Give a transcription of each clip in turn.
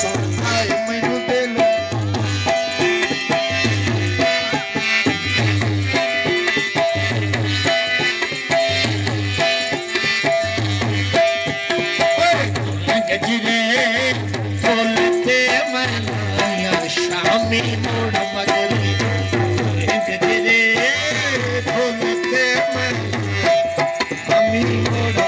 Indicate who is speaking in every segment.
Speaker 1: सुनाए मैनू दिल गजरे बोलते मनाया शामी मोड़ मगरी गजरे बोलते मनाया शामी मोड़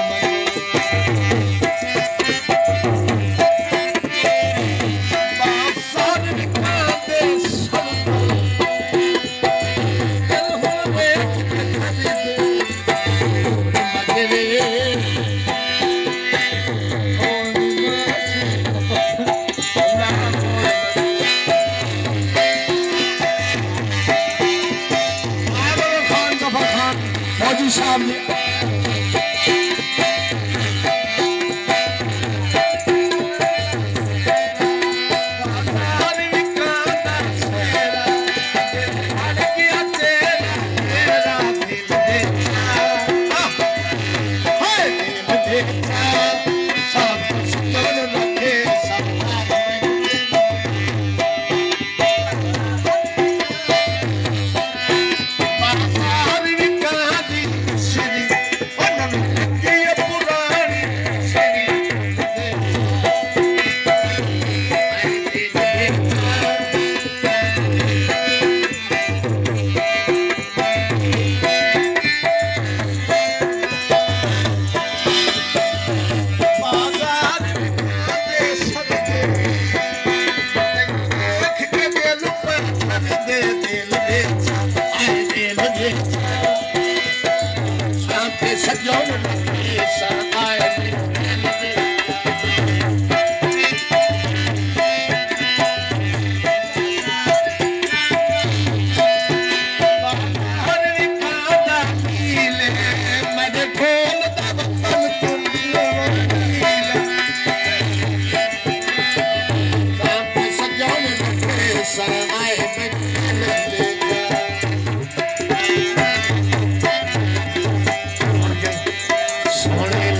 Speaker 1: फौजी साहब ने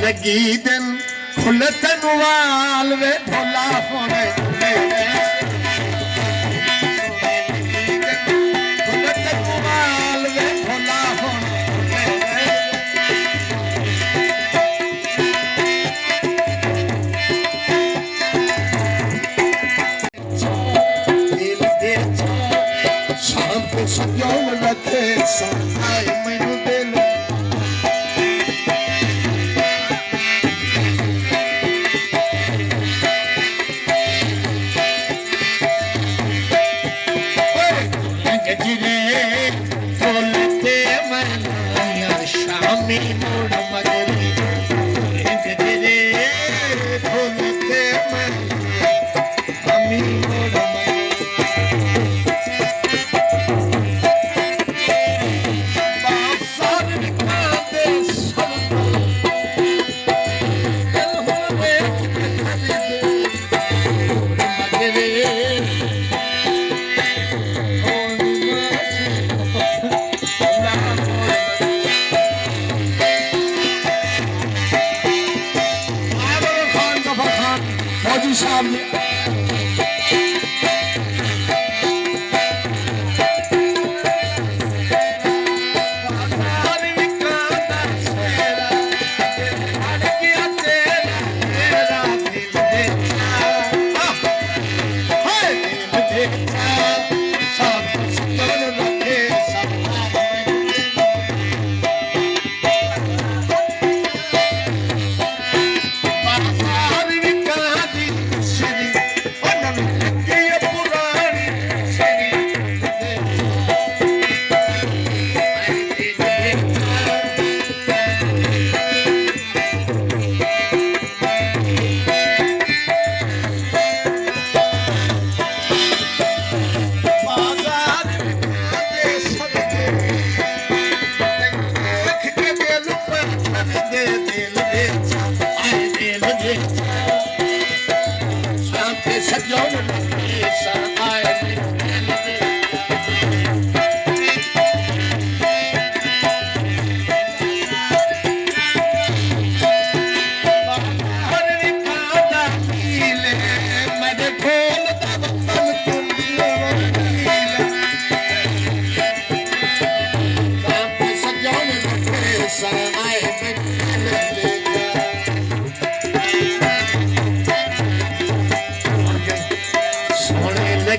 Speaker 1: लगी दिन खुले तनुवाल वे ढोला होने खुले तनुवाल वे ढोला होने दिल दे शाम को सजो रखे सुनाए मैनू दिल गजरे बोलते मनाया शामी मोड़ मगरी गजरे बोलते मनाया शामी मोड़ फौजी साहब ने City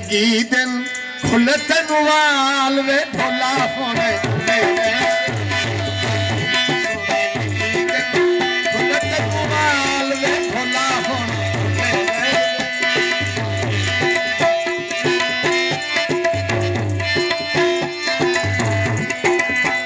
Speaker 1: ਕੀ ਦਿਨ ਖੁੱਲੇ ਤੈਨੂੰ ਵਾਲ ਵੇ ਢੋਲਾ ਹੋਣੇ ਮੇਰੇ